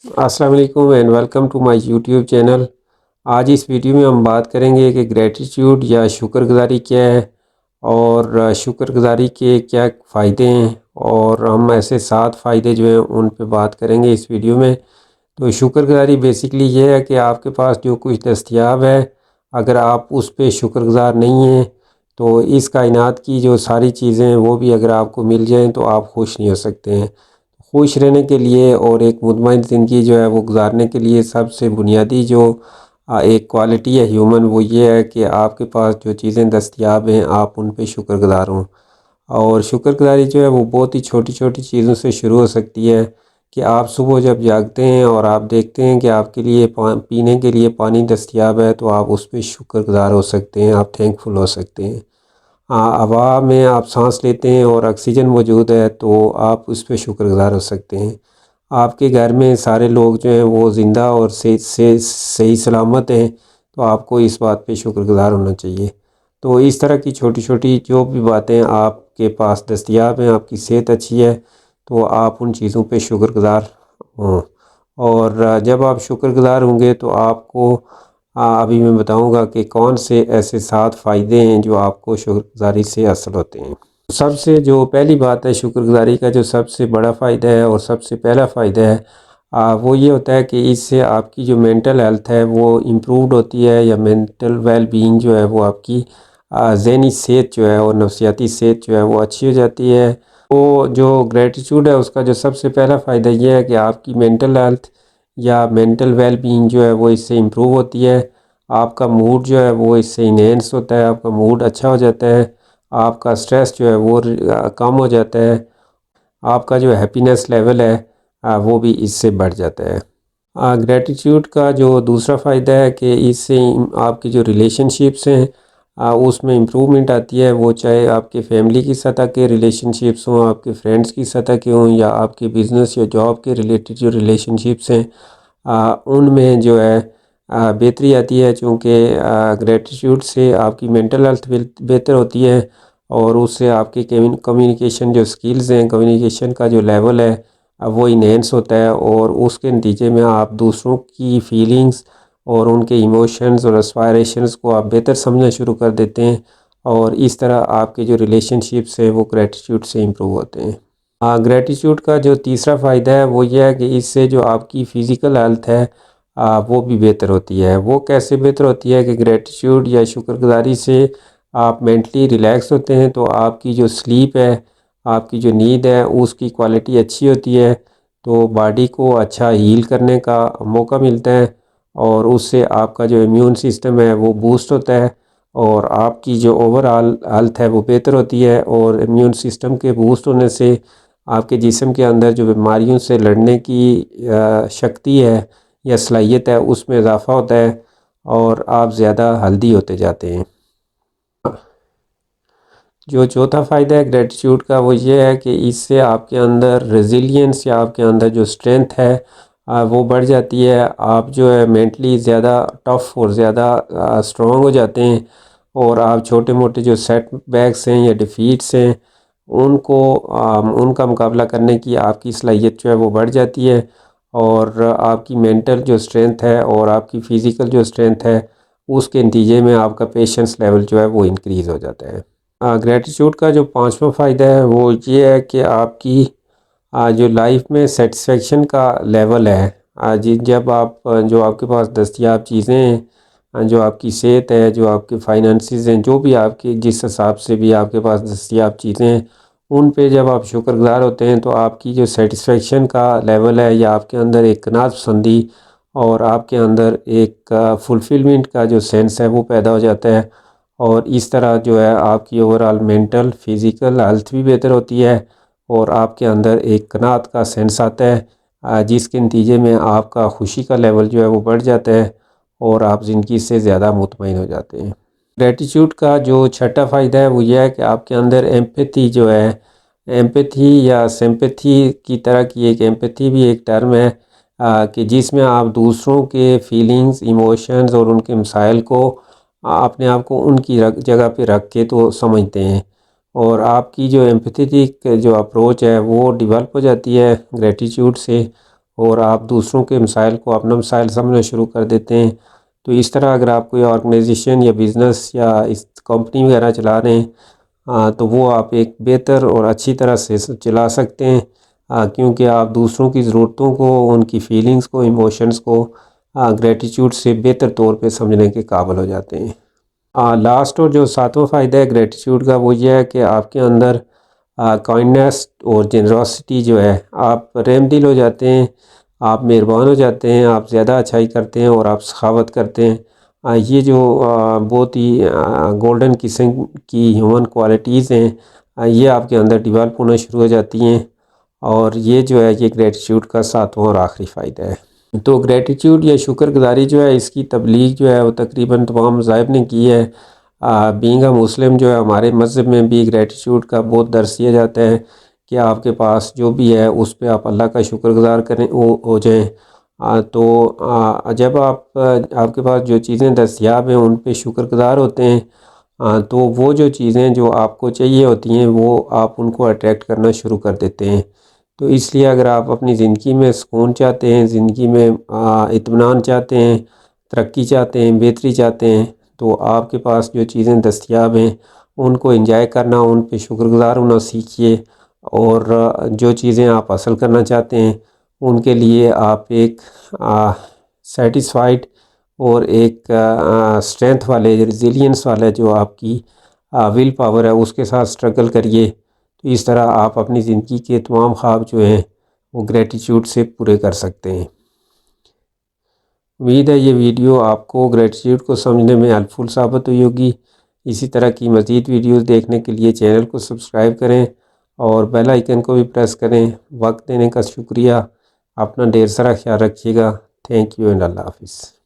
السلام علیکم and welcome to my YouTube channel. آج اس ویڈیو میں ہم بات کریں گے کہ گریٹیٹیوڈ یا شکر گزاری کیا ہے اور شکر گزاری کے کیا فائدے ہیں، اور ہم ایسے 7 فائدے جو ہیں ان پہ بات کریں گے اس ویڈیو میں۔ تو شکر گزاری بیسیکلی یہ ہے کہ آپ کے پاس جو کچھ دستیاب ہے، اگر آپ اس پہ شکر گزار نہیں ہیں تو اس کائنات کی جو ساری چیزیں ہیں وہ بھی اگر آپ کو مل جائیں تو آپ خوش نہیں ہو سکتے ہیں۔ خوش رہنے کے لیے اور ایک مطمئن زندگی جو ہے وہ گزارنے کے لیے سب سے بنیادی جو ایک کوالٹی ہے ہیومن، وہ یہ ہے کہ آپ کے پاس جو چیزیں دستیاب ہیں آپ ان پہ شکر گزار ہوں۔ اور شکر گزاری جو ہے وہ بہت ہی چھوٹی چھوٹی چیزوں سے شروع ہو سکتی ہے کہ آپ صبح جب جاگتے ہیں اور آپ دیکھتے ہیں کہ آپ کے لیے پینے کے لیے پانی دستیاب ہے تو آپ اس پہ شکر گزار ہو سکتے ہیں، آپ تھینک فل ہو سکتے ہیں۔ ہوا میں آپ سانس لیتے ہیں اور آکسیجن موجود ہے تو آپ اس پہ شکر گزار ہو سکتے ہیں۔ آپ کے گھر میں سارے لوگ جو ہیں وہ زندہ اور صحیح سلامت ہیں تو آپ کو اس بات پہ شکر گزار ہونا چاہیے۔ تو اس طرح کی چھوٹی چھوٹی جو بھی باتیں آپ کے پاس دستیاب ہیں، آپ کی صحت اچھی ہے تو آپ ان چیزوں پہ شکر گزار ہوں۔ اور جب آپ شکر گزار ہوں گے تو آپ کو ابھی میں بتاؤں گا کہ کون سے ایسے 7 فائدے ہیں جو آپ کو شکر گزاری سے حاصل ہوتے ہیں۔ سب سے جو پہلی بات ہے شکر گزاری کا جو سب سے بڑا فائدہ ہے اور سب سے پہلا فائدہ ہے وہ یہ ہوتا ہے کہ اس سے آپ کی جو مینٹل ہیلتھ ہے وہ امپرووڈ ہوتی ہے، یا مینٹل ویل بینگ جو ہے وہ آپ کی ذہنی صحت جو ہے اور نفسیاتی صحت جو ہے وہ اچھی ہو جاتی ہے۔ تو جو گریٹیٹیوڈ ہے اس کا جو سب سے پہلا فائدہ یہ ہے کہ آپ کی مینٹل ہیلتھ یا مینٹل ویل بینگ جو ہے وہ اس سے امپروو ہوتی ہے۔ آپ کا موڈ جو ہے وہ اس سے انہینس ہوتا ہے، آپ کا موڈ اچھا ہو جاتا ہے، آپ کا سٹریس جو ہے وہ کم ہو جاتا ہے، آپ کا جو ہیپینس لیول ہے وہ بھی اس سے بڑھ جاتا ہے۔ گریٹیٹیوڈ کا جو دوسرا فائدہ ہے کہ اس سے آپ کی جو ریلیشن شپس ہیں اس میں امپروومنٹ آتی ہے، وہ چاہے آپ کے فیملی کی سطح کے ریلیشن شپس ہوں، آپ کے فرینڈس کی سطح کے ہوں، یا آپ کے بزنس یا جاب کے ریلیٹڈ جو ریلیشن شپس ہیں ان میں جو ہے بہتری آتی ہے، چونکہ گریٹیٹیوڈ سے آپ کی مینٹل ہیلتھ بہتر ہوتی ہے اور اس سے آپ کی کمیونیکیشن جو سکلز ہیں، کمیونیکیشن کا جو لیول ہے وہ انہینس ہوتا ہے، اور اس کے نتیجے میں آپ دوسروں کی فیلنگز اور ان کے ایموشنز اور اسپائریشنز کو آپ بہتر سمجھنا شروع کر دیتے ہیں، اور اس طرح آپ کے جو ریلیشن شپس ہیں وہ گریٹیٹیوڈ سے امپروو ہوتے ہیں۔ گریٹیٹیوڈ کا جو تیسرا فائدہ ہے وہ یہ ہے کہ اس سے جو آپ کی فزیکل ہیلتھ ہے وہ بھی بہتر ہوتی ہے۔ وہ کیسے بہتر ہوتی ہے کہ گریٹیٹیوڈ یا شکر گزاری سے آپ مینٹلی ریلیکس ہوتے ہیں، تو آپ کی جو سلیپ ہے، آپ کی جو نیند ہے اس کی کوالٹی اچھی ہوتی ہے، تو باڈی کو اچھا ہیل کرنے کا موقع ملتا ہے، اور اس سے آپ کا جو امیون سسٹم ہے وہ بوسٹ ہوتا ہے، اور آپ کی جو اوور آل ہیلتھ ہے وہ بہتر ہوتی ہے، اور امیون سسٹم کے بوسٹ ہونے سے آپ کے جسم کے اندر جو بیماریوں سے لڑنے کی شکتی ہے یا صلاحیت ہے اس میں اضافہ ہوتا ہے، اور آپ زیادہ ہیلدی ہوتے جاتے ہیں۔ جو چوتھا فائدہ ہے گریٹیٹیوڈ کا وہ یہ ہے کہ اس سے آپ کے اندر ریزیلینس یا آپ کے اندر جو اسٹرینتھ ہے وہ بڑھ جاتی ہے۔ آپ جو ہے مینٹلی زیادہ ٹف اور زیادہ اسٹرانگ ہو جاتے ہیں، اور آپ چھوٹے موٹے جو سیٹ بیکس ہیں یا ڈیفیٹس ہیں ان کا مقابلہ کرنے کی آپ کی صلاحیت جو ہے وہ بڑھ جاتی ہے، اور آپ کی مینٹل جو اسٹرینتھ ہے اور آپ کی فزیکل جو اسٹرینتھ ہے اس کے نتیجے میں آپ کا پیشنس لیول جو ہے وہ انکریز ہو جاتا ہے۔ گریٹیٹیوڈ کا جو پانچواں فائدہ ہے وہ یہ ہے کہ آپ کی جو لائف میں سیٹسفیکشن کا لیول ہے، جب آپ کے پاس دستیاب چیزیں ہیں، جو آپ کی صحت ہے، جو آپ کے فائنانسز ہیں، جو بھی آپ کی جس حساب سے بھی آپ کے پاس دستیاب چیزیں ہیں ان پہ جب آپ شکر گزار ہوتے ہیں تو آپ کی جو سیٹسفیکشن کا لیول ہے، یا آپ کے اندر ایک قناعت پسندی اور آپ کے اندر ایک فلفلمنٹ کا جو سینس ہے وہ پیدا ہو جاتا ہے، اور اس طرح جو ہے آپ کی over all mental physical health بھی بہتر ہوتی ہے، اور آپ کے اندر ایک قناعت کا سینس آتا ہے جس کے نتیجے میں آپ کا خوشی کا لیول جو ہے وہ بڑھ جاتا ہے، اور آپ زندگی سے زیادہ مطمئن ہو جاتے ہیں۔ گریٹیٹیوڈ کا جو چھٹا فائدہ ہے وہ یہ ہے کہ آپ کے اندر ایمپیتھی جو ہے، ایمپیتھی یا سمپیتھی کی طرح کی ایمپیتھی بھی ایک ٹرم ہے کہ جس میں آپ دوسروں کے فیلنگز، ایموشنز اور ان کے مسائل کو اپنے آپ کو ان کی جگہ پہ رکھ کے تو سمجھتے ہیں، اور آپ کی جو ایمپیتھیٹک جو اپروچ ہے وہ ڈیولپ ہو جاتی ہے گریٹیٹیوڈ سے، اور آپ دوسروں کے مسائل کو اپنا مسائل سمجھنا شروع کر دیتے ہیں۔ تو اس طرح اگر آپ کوئی آرگنائزیشن یا بزنس یا اس کمپنی وغیرہ چلا رہے ہیں تو وہ آپ ایک بہتر اور اچھی طرح سے چلا سکتے ہیں، کیونکہ آپ دوسروں کی ضرورتوں کو، ان کی فیلنگز کو، ایموشنز کو گریٹیٹیوڈ سے بہتر طور پہ سمجھنے کے قابل ہو جاتے ہیں۔ لاسٹ اور جو ساتواں فائدہ ہے گریٹیٹیوڈ کا وہ یہ ہے کہ آپ کے اندر کائنڈنیس اور جنراسٹی جو ہے، آپ رحم دل ہو جاتے ہیں، آپ مہربان ہو جاتے ہیں، آپ زیادہ اچھائی کرتے ہیں اور آپ سخاوت کرتے ہیں۔ یہ جو بہت ہی گولڈن قسم کی ہیومن کوالٹیز ہیں، یہ آپ کے اندر ڈیولپ ہونا شروع ہو جاتی ہیں، اور یہ جو ہے یہ گریٹیٹیوڈ کا ساتواں اور آخری فائدہ ہے۔ تو گریٹیٹیوڈ یا شکر گزاری جو ہے، اس کی تبلیغ جو ہے وہ تقریباً تمام مذاہب نے کی ہے۔ بینگ اے مسلم جو ہے ہمارے مذہب میں بھی گریٹیٹیوڈ کا بہت درس دیا جاتا ہے کہ آپ کے پاس جو بھی ہے اس پہ آپ اللہ کا شکر گزار کریں ہو جائیں۔ تو جب آپ کے پاس جو چیزیں دستیاب ہیں ان پہ شکر گزار ہوتے ہیں تو وہ جو چیزیں جو آپ کو چاہیے ہوتی ہیں وہ آپ ان کو اٹریکٹ کرنا شروع کر دیتے ہیں۔ تو اس لیے اگر آپ اپنی زندگی میں سکون چاہتے ہیں، زندگی میں اطمینان چاہتے ہیں، ترقی چاہتے ہیں، بہتری چاہتے ہیں، تو آپ کے پاس جو چیزیں دستیاب ہیں ان کو انجوائے کرنا، ان پہ شکر گزار ہونا سیکھیے، اور جو چیزیں آپ حاصل کرنا چاہتے ہیں ان کے لیے آپ ایک سیٹسفائیڈ اور ایک اسٹرینتھ والے، ریزیلینس والا جو آپ کی ول پاور ہے اس کے ساتھ سٹرگل کریے۔ تو اس طرح آپ اپنی زندگی کے تمام خواب جو ہیں وہ گریٹیٹیوڈ سے پورے کر سکتے ہیں۔ امید ہے یہ ویڈیو آپ کو گریٹیٹیوڈ کو سمجھنے میں ہیلپ فل ثابت ہوئی ہوگی۔ اسی طرح کی مزید ویڈیوز دیکھنے کے لیے چینل کو سبسکرائب کریں اور بیل آئیکن کو بھی پریس کریں۔ وقت دینے کا شکریہ۔ اپنا ڈھیر سارا خیال رکھیے گا۔ تھینک یو اینڈ اللہ حافظ۔